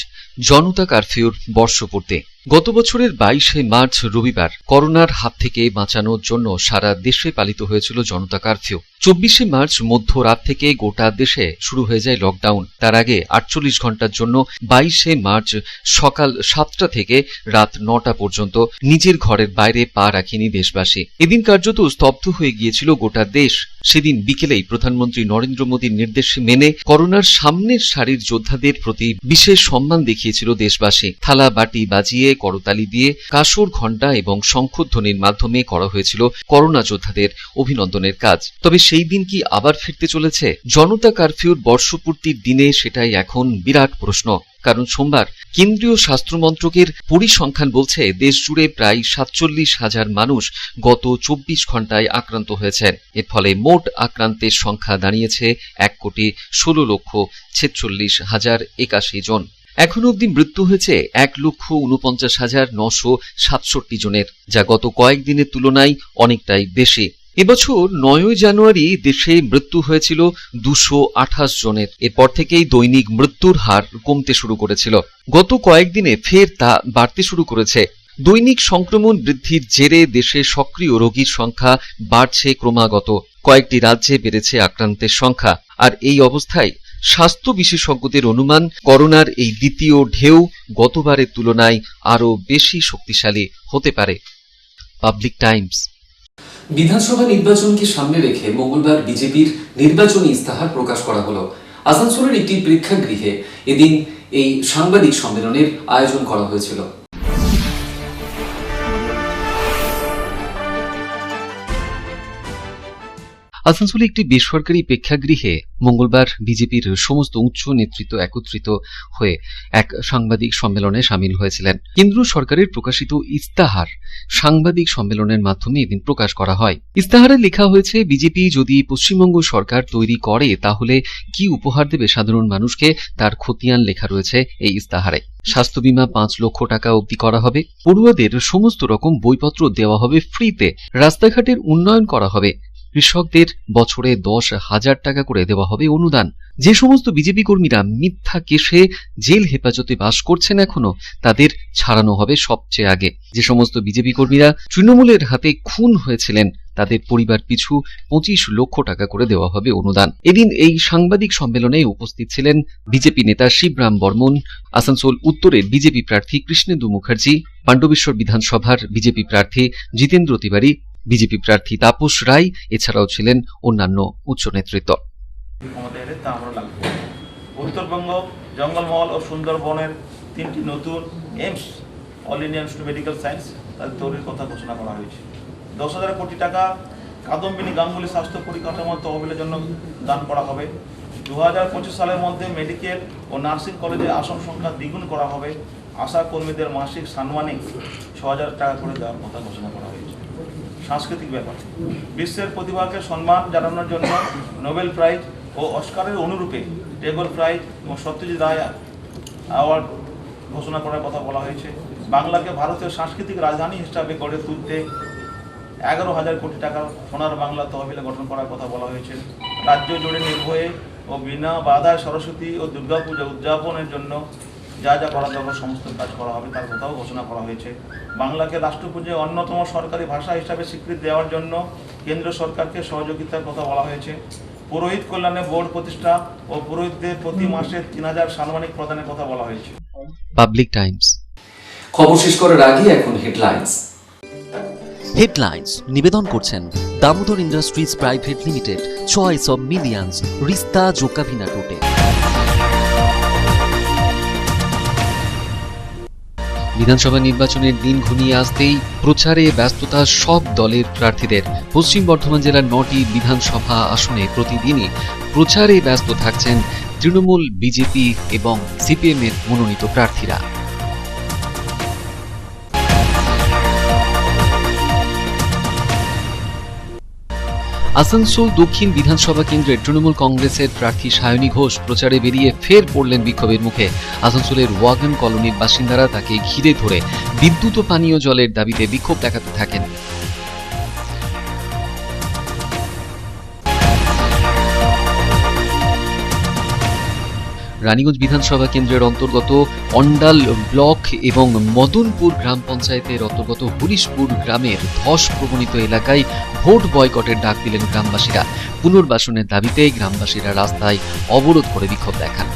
জনতা কারফিউর বর্ষপূর্তি। গত বছরের 22শে মার্চ রবিবার করোনার হাত থেকে বাঁচানোর জন্য সারা দেশে পালিত হয়েছিল জনতা কারফিউ। 24শে মার্চ মধ্যরাত থেকে গোটা দেশে শুরু হয়ে যায় লকডাউন। তার আগে 48 ঘন্টার জন্য 22শে মার্চ সকাল 7টা থেকে রাত 9টা পর্যন্ত নিজের ঘরের বাইরে পা রাখেনি দেশবাসী। এদিন কার্যত স্তব্ধ হয়ে গিয়েছিল গোটা দেশ। সেদিন বিকেলেই প্রধানমন্ত্রী নরেন্দ্র মোদীর নির্দেশ মেনে করোনার সামনের সারির যোদ্ধাদের প্রতি বিশেষ সম্মান দেখিয়েছিল দেশবাসী। থালা বাটি বাজিয়ে, করতালি দিয়ে, কাসর ঘণ্টা এবং শঙ্খধ্বনির মাধ্যমে করা হয়েছিল করোনা যোদ্ধাদের অভিনন্দনের কাজ। তবে সেই দিন কি আবার ফিরতে চলেছে? জনতা কারফিউর বর্ষপূর্তির দিনে সেটাই এখন বিরাট প্রশ্ন। কারণ সোমবার কেন্দ্রীয় স্বাস্থ্য মন্ত্রকের পরিসংখ্যান বলছে দেশ জুড়ে প্রায় 47,000 মানুষ গত 24 ঘন্টায় আক্রান্ত হয়েছেন। এর ফলে মোট আক্রান্তের সংখ্যা দাঁড়িয়েছে 1,16,46,081 জন। এখন অবধি মৃত্যু হয়েছে 1,49,967 জনের, যা গত কয়েকদিনের তুলনায় অনেকটাই বেশি। এবছর 9 জানুয়ারি দেশে মৃত্যু হয়েছিল 228 জনের। এরপর থেকেই দৈনিক মৃত্যুর হার কমতে শুরু করেছিল। গত কয়েকদিনে ফের তা বাড়তে শুরু করেছে। দৈনিক সংক্রমণ বৃদ্ধির জেরে দেশে সক্রিয় রোগীর সংখ্যা বাড়ছে ক্রমাগত। কয়েকটি রাজ্যে বেড়েছে আক্রান্তের সংখ্যা। আর এই অবস্থায় স্বাস্থ্য বিশেষজ্ঞদের অনুমান করোনার এই দ্বিতীয় ঢেউ গতবারের তুলনায় আরও বেশি শক্তিশালী হতে পারে। Public Times. বিধানসভা নির্বাচনকে সামনে রেখে মঙ্গলবার বিজেপির নির্বাচনী ইস্তাহার প্রকাশ করা হলো। আসানসোলের একটি প্রেক্ষাগৃহে এদিন এই সাংবাদিক সম্মেলনের আয়োজন করা হয়েছিল। আসানসোলে একটি বেসরকারি প্রেক্ষাগৃহে মঙ্গলবার বিজেপির সমস্ত উচ্চ নেতৃত্ব একত্রিত হয়ে এক সাংবাদিক সম্মেলনে সামিল হয়েছিলেন। কেন্দ্র সরকারের প্রকাশিত ইস্তাহার সাংবাদিক সম্মেলনের মাধ্যমে এদিন প্রকাশ করা হয়। ইস্তাহারে লেখা হয়েছে, বিজেপি যদি পশ্চিমবঙ্গ সরকার তৈরি করে তাহলে কি উপহার দেবে সাধারণ মানুষকে তার খতিয়ান লেখা রয়েছে এই ইস্তাহারে। স্বাস্থ্য বীমা 5 লক্ষ টাকা অবধি করা হবে, পড়ুয়াদের সমস্ত রকম বইপত্র দেওয়া হবে ফ্রিতে, রাস্তাঘাটের উন্নয়ন করা হবে, কৃষকদের বছরে 10,000 টাকা করে দেওয়া হবে অনুদান। যে সমস্ত বিজেপি কর্মীরা মিথ্যা কেসে জেল হেফাজতে বাস করছেন এখনো, তাদের ছাড়ানো হবে সবচেয়ে আগে। যে সমস্ত বিজেপি কর্মীরা তৃণমূলের হাতে খুন হয়েছিলেন তাদের পরিবার পিছু 25 লক্ষ টাকা করে দেওয়া হবে অনুদান। এদিন এই সাংবাদিক সম্মেলনে উপস্থিত ছিলেন বিজেপি নেতা শিবরাম বর্মন, আসানসোল উত্তরের বিজেপি প্রার্থী কৃষ্ণেন্দু মুখার্জি, পাণ্ডবেশ্বর বিধানসভার বিজেপি প্রার্থী জিতেন্দ্র তিওয়ারি, বিজেপি প্রার্থী তাপস রায়, এছাড়াও ছিলেন অন্যান্য উচ্চ নেতৃত্ব। উত্তরবঙ্গ জঙ্গলমহল ও সুন্দরবনের 3টি নতুন AIIMS All India Institute of Medical Science তাদের তৈরির কথা ঘোষণা করা হয়েছে। 10,000 কোটি টাকা কাদম্বিনী গাঙ্গুলি স্বাস্থ্য পরিকাঠামো তহবিলের জন্য দান করা হবে। 2025 সালের মধ্যে মেডিকেল ও নার্সিং কলেজে আসন সংখ্যা দ্বিগুণ করা হবে। আশা কর্মীদের মাসিক সাম্মানিক 6,000 টাকা করে দেওয়ার কথা ঘোষণা করা হয়েছে। সাংস্কৃতিক ব্যাপার, বিশ্বের প্রতিভাকে সম্মান জানানোর জন্য নোবেল প্রাইজ ও ও অস্কারের অনুরূপে টেবল প্রাইজ এবং সত্যজিৎ রায় অ্যাওয়ার্ড ঘোষণা করার কথা বলা হয়েছে। বাংলাকে ভারতের সাংস্কৃতিক রাজধানী হিসাবে গড়ে তুলতে 11,000 কোটি টাকার সোনার বাংলা তহবিল গঠন করার কথা বলা হয়েছে। রাজ্য জুড়ে নির্ভয়ে ও বিনা বাধায় সরস্বতী ও দুর্গাপূজা উদযাপনের জন্য যা যা করা দরকার সমস্ত কাজ করা হবে তার কথাও ঘোষণা করা হয়েছে। বাংলাকে রাষ্ট্রপুঞ্জের অন্যতম সরকারি ভাষা হিসাবে স্বীকৃতি দেওয়ার জন্য কেন্দ্র সরকারকে সহযোগিতার কথা বলা হয়েছে। পুরোহিত কল্যাণে বোর্ড প্রতিষ্ঠা ও পুরোহিতদের প্রতি মাসে 3,000 সাম্মানিক প্রদানের কথা বলা হয়েছে। Public Times. খবর শেষ করার আগে এখন হেডলাইন্স নিবেদন করছেন Damodar Industries Private Limited, choice of millions, রিস্তা জোকাভিনা টুটে। বিধানসভা নির্বাচনের দিন ঘনিয়ে আসতেই প্রচারে ব্যস্ততা সব দলের প্রার্থীদের। পশ্চিম বর্ধমান জেলার 9টি বিধানসভা আসনে প্রতিদিনই প্রচারে ব্যস্ত থাকছেন তৃণমূল, বিজেপি এবং সিপিএম এর মনোনীত প্রার্থীরা। আসানসোল দক্ষিণ বিধানসভা কেন্দ্রের তৃণমূল কংগ্রেসের প্রার্থী সায়নী ঘোষ প্রচারে বেরিয়ে ফের পড়লেন বিক্ষোভের মুখে। আসানসোলের ওয়াগন কলোনির বাসিন্দারা তাকে ঘিরে ধরে বিদ্যুৎ ও পানীয় জলের দাবিতে বিক্ষোভ দেখাতে থাকেন। রানীগঞ্জ বিধানসভা কেন্দ্রের অন্তর্গত অন্ডাল ব্লক এবং মদনপুর গ্রাম পঞ্চায়েতের অন্তর্গত হরিশপুর গ্রামের ধস প্রবণিত এলাকায় ভোট বয়কটের ডাক দিলেন গ্রামবাসীরা। পুনর্বাসনের দাবিতে গ্রামবাসীরা রাস্তায় অবরোধ করে বিক্ষোভ দেখান।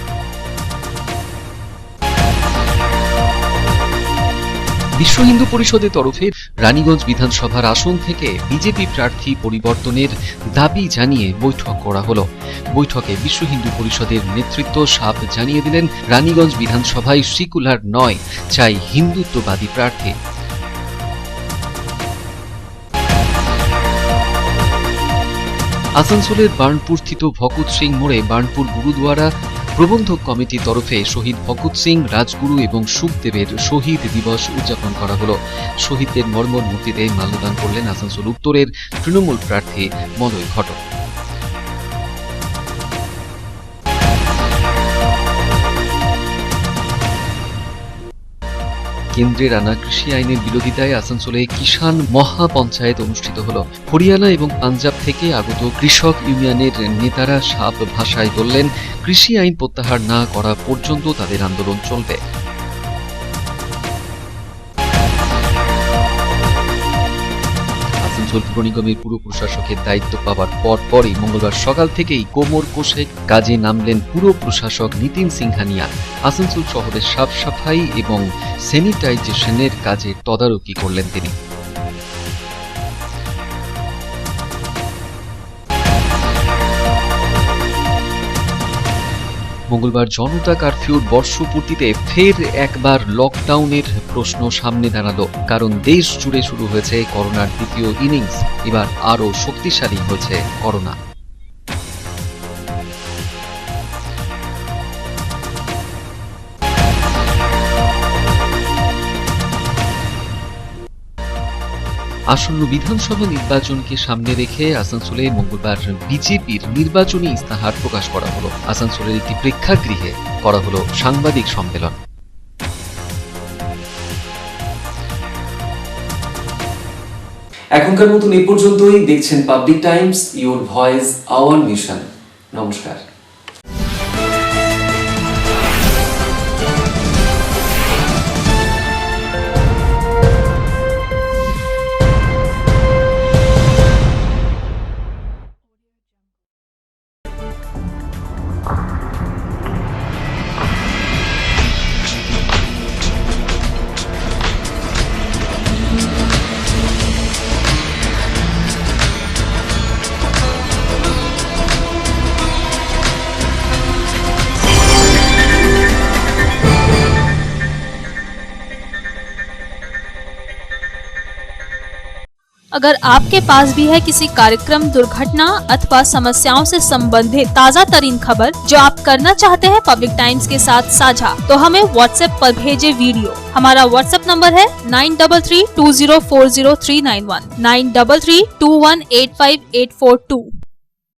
বিশ্ব হিন্দু পরিষদের তরফে রানীগঞ্জ বিধানসভার আসন থেকে বিজেপি প্রার্থী পরিবর্তনের দাবি জানিয়ে বৈঠক করা হলো। বৈঠকে বিশ্ব হিন্দু পরিষদের নেতৃত্ব সাফ জানিয়ে দিলেন, রানীগঞ্জ বিধানসভায় সেকুলার নয়, চাই হিন্দুত্ববাদী প্রার্থী। আসানসোলের বার্নপুর স্থিত ভকত সিং মোড়ে বার্নপুর গুরুদুয়ারা প্রবন্ধক কমিটির তরফে শহীদ ভকত সিং, রাজগুরু এবং সুখদেবের শহীদ দিবস উদযাপন করা হলো। শহীদদের মর্মর মূর্তিতে মাল্যদান করলেন আসানসোল উত্তরের তৃণমূল প্রার্থী মলয় ঘটক। কেন্দ্রের আনা কৃষি আইনের বিরোধিতায় আসানসোলে কিষাণ মহাপঞ্চায়েত অনুষ্ঠিত হলো। হরিয়ানা এবং পাঞ্জাব থেকে আগত কৃষক ইউনিয়নের নেতারা সাফ ভাষায় বললেন, কৃষি আইন প্রত্যাহার না করা পর্যন্ত তাদের আন্দোলন চলবে। আসানসোল পুর নিগমের পুর প্রশাসকের দায়িত্ব পাওয়ার পরপরই মঙ্গলবার সকাল থেকেই কোমর কষে কাজে নামলেন পুর প্রশাসক নিতিন সিংহানিয়া। আসানসোল শহরের সাফ সাফাই এবং স্যানিটাইজেশনের কাজে তদারকি করলেন তিনি। মঙ্গলবার জনতা কারফিউর বর্ষপূর্তিতে ফের একবার লকডাউনের প্রশ্ন সামনে দাঁড়ালো, কারণ দেশ জুড়ে শুরু হয়েছে করোনার দ্বিতীয় ইনিংস। এবার আরও শক্তিশালী হয়েছে করোনা। আসন্ন বিধানসভা নির্বাচনকে সামনে রেখে আসানসোলে মঙ্গলবার বিজেপির নির্বাচনী ইস্তাহার প্রকাশ করা হলো। আসানসোলের একটি প্রেক্ষাগৃহে করা হলো সাংবাদিক সম্মেলন। এখনকার মতন এই পর্যন্তই। দেখছেন public Times, your voice hour mission. নমস্কার। अगर आपके पास भी है किसी कार्यक्रम, दुर्घटना अथवा समस्याओं से संबंधित ताज़ा तरीन खबर जो आप करना चाहते हैं पब्लिक टाइम्स के साथ साझा, तो हमें व्हाट्सएप पर भेजे वीडियो। हमारा व्हाट्सएप नंबर है 9332040391 9332185842।